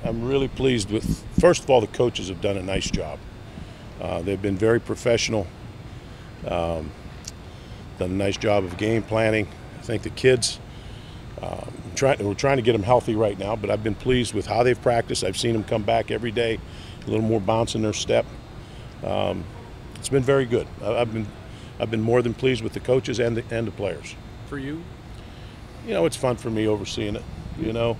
I'm really pleased with, first of all, the coaches have done a nice job. They've been very professional, done a nice job of game planning. I think the kids, we're trying to get them healthy right now, but I've been pleased with how they've practiced. I've seen them come back every day, a little more bounce in their step. It's been very good. I've been more than pleased with the coaches and the players. For you? You know, it's fun for me overseeing it. You know,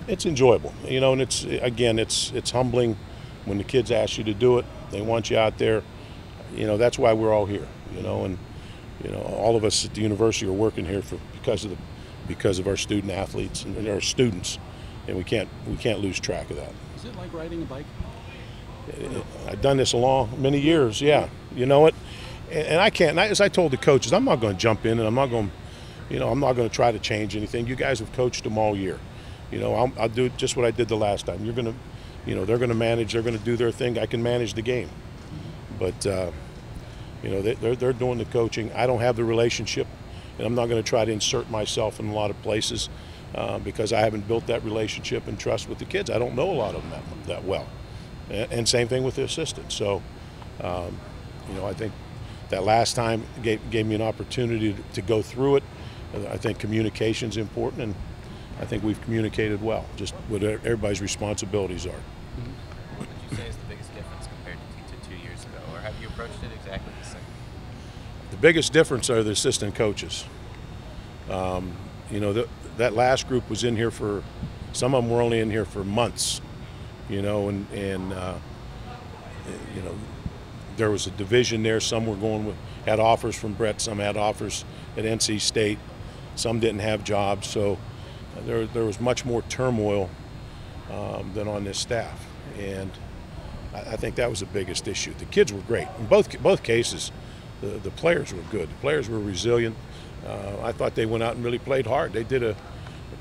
it's enjoyable. You know, and it's humbling when the kids ask you to do it. They want you out there. You know, that's why we're all here. You know, and you know, all of us at the university are working here because of our student athletes and our students, and we can't lose track of that. Is it like riding a bike? I've done this many years. Yeah, you know it, and I can't. As I told the coaches, I'm not going to jump in, and I'm not going to try to change anything. You guys have coached them all year. You know, I'll do just what I did the last time. You're going to, you know, they're going to manage. They're going to do their thing. I can manage the game, but you know, they're doing the coaching. I don't have the relationship, and I'm not going to try to insert myself in a lot of places because I haven't built that relationship and trust with the kids. I don't know a lot of them that well, and same thing with the assistants. So, you know, I think that last time gave me an opportunity to go through it. I think communication is important, and I think we've communicated well, just what everybody's responsibilities are. What would you say is the biggest difference compared to 2 years ago, or have you approached it exactly the same? The biggest difference are the assistant coaches. You know, that last group was in here for, some of them were only in here for months, you know, and you know, there was a division there. Some were had offers from Brett, some had offers at NC State, some didn't have jobs, so there was much more turmoil than on this staff, and I think that was the biggest issue. The kids were great in both cases. The players were good. The players were resilient. I thought they went out and really played hard. They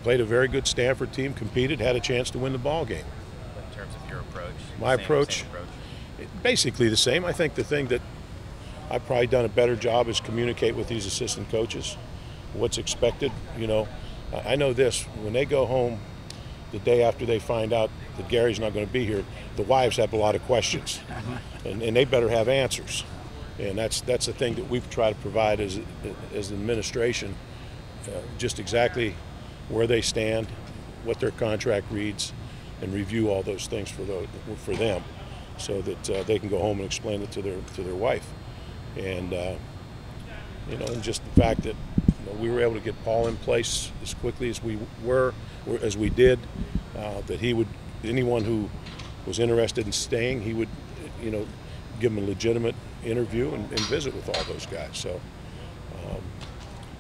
played a very good Stanford team, competed, had a chance to win the ball game. In terms of your approach? My approach? Basically the same. I think the thing that I've probably done a better job is communicate with these assistant coaches what's expected. You know, I know this, when they go home the day after they find out that Gary's not going to be here, the wives have a lot of questions, and they better have answers. And that's the thing that we've tried to provide as an administration, just exactly where they stand, what their contract reads, and review all those things for them, so that they can go home and explain it to their wife. And you know, and just the fact that we were able to get Paul in place as quickly as we did, that he would, anyone who was interested in staying, he would, you know, give them a legitimate interview and visit with all those guys. So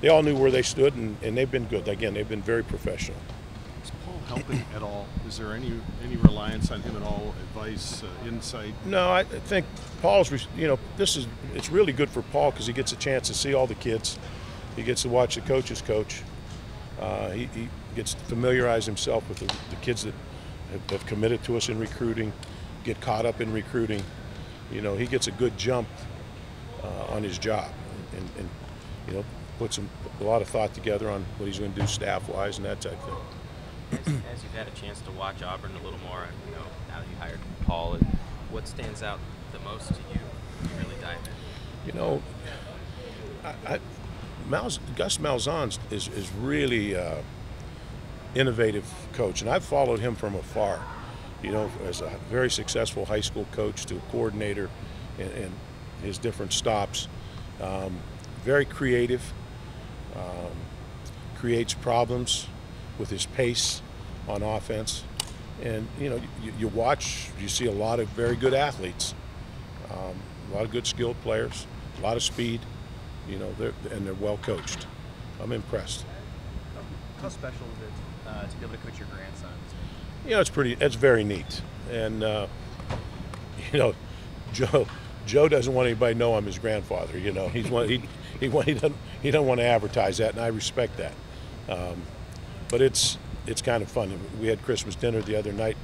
they all knew where they stood, and they've been good. Again, they've been very professional. Is Paul helping at all? Is there any reliance on him at all? Advice, insight? No, I think Paul's, you know, it's really good for Paul because he gets a chance to see all the kids. He gets to watch the coaches coach. He gets to familiarize himself with the kids that have committed to us in recruiting, get caught up in recruiting. You know, he gets a good jump on his job, and you know, puts a lot of thought together on what he's going to do staff-wise and that type of thing. As you've had a chance to watch Auburn a little more, you know, now that you hired Paul, what stands out the most to you when you really dive in? You know, Gus Malzahn is really innovative coach, and I've followed him from afar. You know, as a very successful high school coach to a coordinator and his different stops. Very creative, creates problems with his pace on offense. And, you know, you see a lot of very good athletes, a lot of good skilled players, a lot of speed, you know, they're well coached. I'm impressed. How special is it to be able to coach your grandson? You know, it's very neat. And, you know, Joe doesn't want anybody to know I'm his grandfather. You know, he doesn't want to advertise that, and I respect that. But it's kind of fun. We had Christmas dinner the other night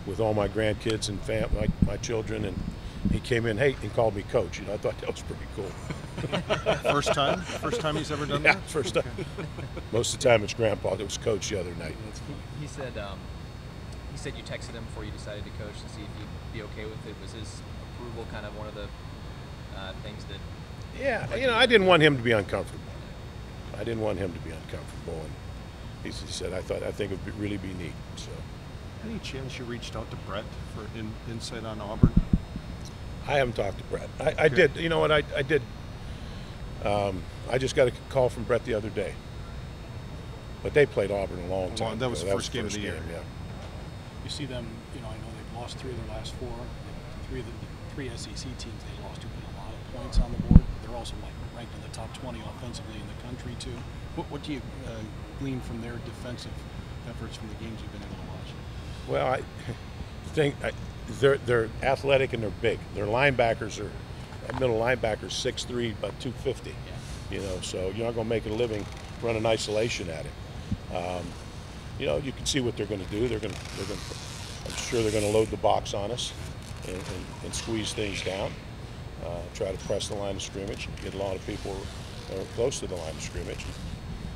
with all my grandkids and my children, and he came in, hey, and called me coach. You know, I thought that was pretty cool. First time he's ever done Yeah, that? first time. Most of the time it's Grandpa that was coach the other night. He said you texted him before you decided to coach to see if he'd be okay with it. Was his approval kind of one of the things that? Yeah, I didn't want him to be uncomfortable. I didn't want him to be uncomfortable, and he said, I think it would really be neat. So, Any chance you reached out to Brett for insight on Auburn? I haven't talked to Brett. I did. You know what? I did. I just got a call from Brett the other day. But they played Auburn a long time. That was ago. the first game of the year. Yeah. You see them, I know they've lost 3 of their last 4. The three SEC teams they lost to put a lot of points on the board. They're also ranked in the top 20 offensively in the country too. What do you glean from their defensive efforts from the games you've been able to watch? Well, I think they're athletic and they're big. Their linebackers are, that middle linebacker 6'3", about 250. Yeah. So you're not going to make a living running isolation at it. You can see what they're going to do. I'm sure they're going to load the box on us and squeeze things down. Try to press the line of scrimmage and get a lot of people close to the line of scrimmage,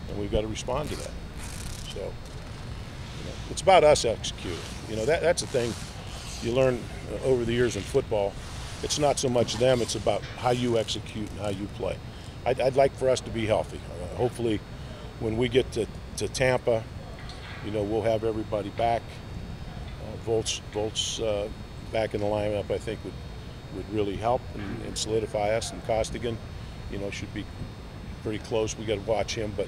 and we've got to respond to that. So it's about us executing. That's the thing you learn over the years in football. It's not so much them; it's about how you execute and how you play. I'd like for us to be healthy. Hopefully, when we get to Tampa, we'll have everybody back. Volts back in the lineup, I think would really help and solidify us. And Costigan, should be pretty close. We got to watch him, but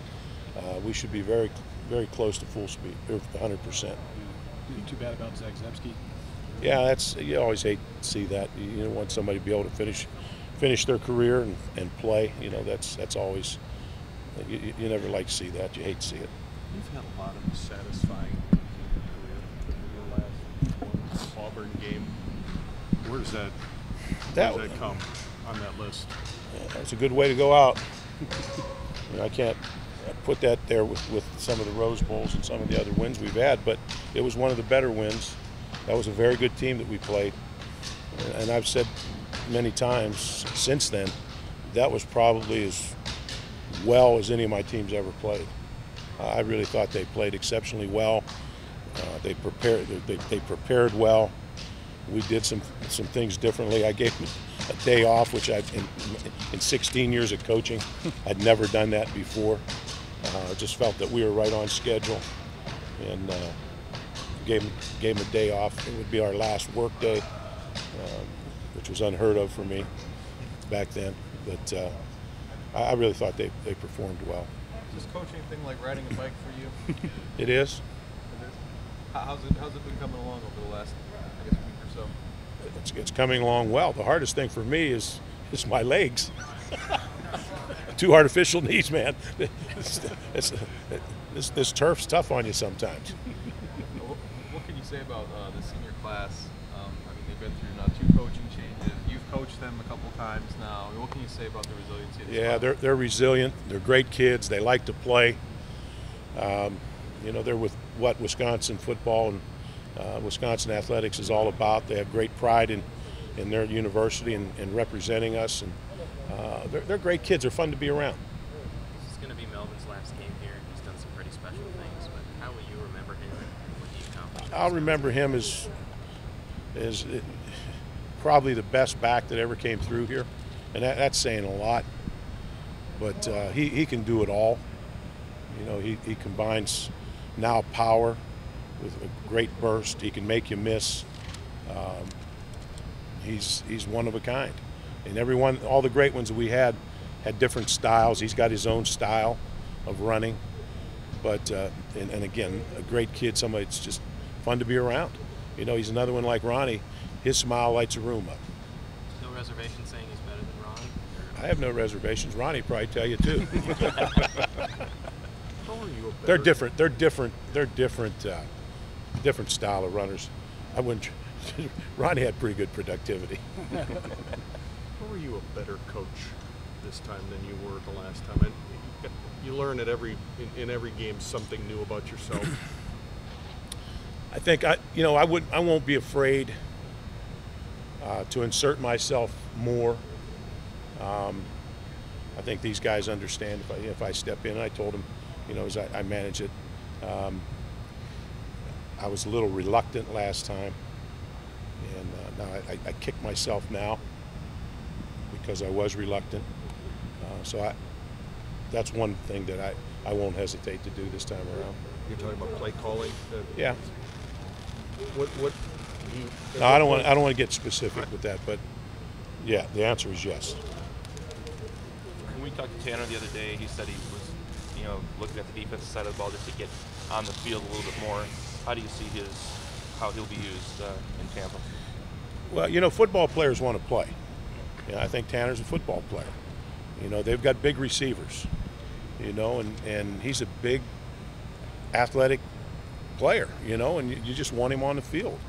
we should be very, very close to full speed, 100%. Too bad about Zagzebski. Yeah, you always hate to see that. You want somebody to be able to finish their career and play. That's always you never like to see that. You hate to see it. You've had a lot of satisfying career in your last Auburn game. Where does that come on that list? That's a good way to go out. I can't put that there with some of the Rose Bowls and some of the other wins we've had, but it was one of the better wins. That was a very good team that we played. And I've said many times since then, that was probably as well as any of my teams ever played. I really thought they played exceptionally well. They prepared well. We did some things differently. I gave them a day off, which in 16 years of coaching, I'd never done that before. I just felt that we were right on schedule, and gave them a day off. It would be our last work day, which was unheard of for me back then. But I really thought they performed well. Is this coaching thing like riding a bike for you? It is. It is. How's it been coming along over the last, week or so? It's coming along well. The hardest thing for me is my legs. 2 artificial knees, man. This turf's tough on you sometimes. What can you say about the senior class? They've been through now 2 coaching changes. You've coached them a couple times now. What can you say about the resiliency of this class? They're resilient. They're great kids. They like to play. They're with what Wisconsin football and Wisconsin athletics is all about. They have great pride in their university and representing us. And they're great kids. They're fun to be around. This is going to be Melvin's last game here. He's done some pretty special things, but how will you remember him and what he accomplished? I'll remember him as probably the best back that ever came through here, and that's saying a lot. But he can do it all. He combines now power with a great burst. He can make you miss. He's one of a kind. And all the great ones that we had different styles. He's got his own style of running. But and again, a great kid, somebody that's just fun to be around. He's another one like Ronnie. His smile lights a room up. No reservation saying he's better than Ron? I have no reservations. Ronnie probably tell you too. How are you They're different. They're different style of runners. Ronnie had pretty good productivity. How are you a better coach this time than you were the last time? And you learn in every game something new about yourself. I think I won't be afraid to insert myself more. I think these guys understand if I step in. I told them, you know, as I manage it. I was a little reluctant last time, and now I kick myself now because I was reluctant. So that's one thing that I won't hesitate to do this time around. You're talking about play calling. Yeah. What? No, I don't want to get specific with that, but yeah, the answer is yes. When we talked to Tanner the other day, he said he was, you know, looking at the defensive side of the ball just to get on the field a little bit more. How do you see how he'll be used in Tampa? Well, you know, football players want to play. You know, I think Tanner's a football player. You know, they've got big receivers. You know, and he's a big, athletic player. You know, and you just want him on the field.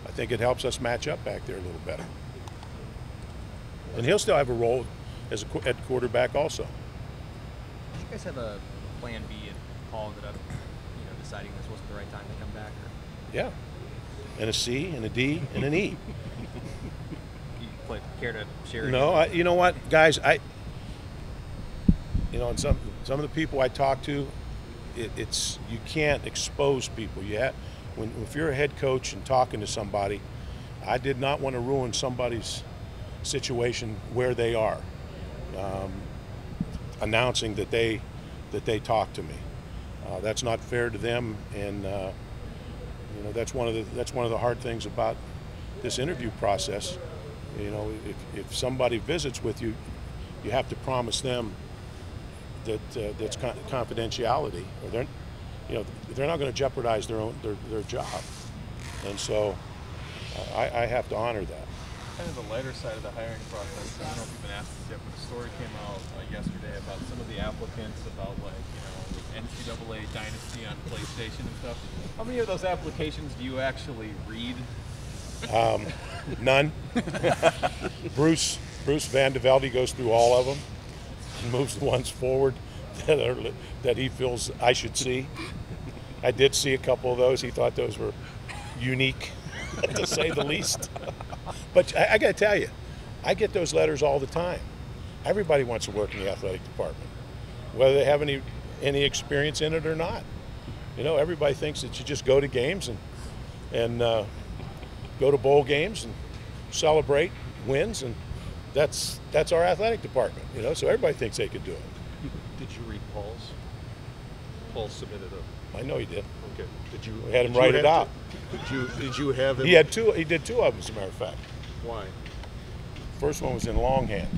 I think it helps us match up back there a little better. And he'll still have a role as at quarterback also. Did you guys have a plan B and Paul ended up, you know, deciding this wasn't the right time to come back? Or? Yeah. And a C and a D and an E. You care to share? No, you know what, guys, you know, and some of the people I talk to, it's you can't expose people. If you're a head coach and talking to somebody, I did not want to ruin somebody's situation where they are, announcing that they talked to me. That's not fair to them, and you know, that's one of the hard things about this interview process. You know, if somebody visits with you, you have to promise them that that's confidentiality, or they're not going to jeopardize their job, and so I have to honor that. Kind of the lighter side of the hiring process. I don't know if you've been asked this yet, but a story came out yesterday about some of the applicants about, like, you know, NCAA Dynasty on PlayStation and stuff. How many of those applications do you actually read? None. Bruce Van de Velde goes through all of them and moves the ones forward that he feels I should see. I did see a couple of those. He thought those were unique, to say the least. But I got to tell you, I get those letters all the time. Everybody wants to work in the athletic department, whether they have any experience in it or not. You know, everybody thinks that you just go to games and go to bowl games and celebrate wins, and that's our athletic department. You know, so everybody thinks they could do it. Did you read Paul's? Paul submitted a. I know he did. Okay. Did you? We had him write it out. Did you have him? He had two. He did two of them, as a matter of fact. Why? First one was in longhand.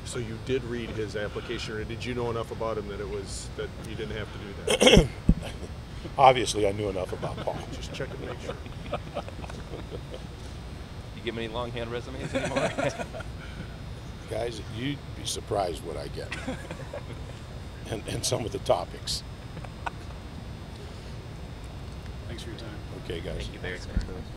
So you did read his application, or did you know enough about him that you didn't have to do that? Obviously, I knew enough about Paul. Just check to make sure. You give any longhand resumes anymore? Guys, you'd be surprised what I get, and some of the topics. Thanks for your time. Okay, guys. Thank you very much.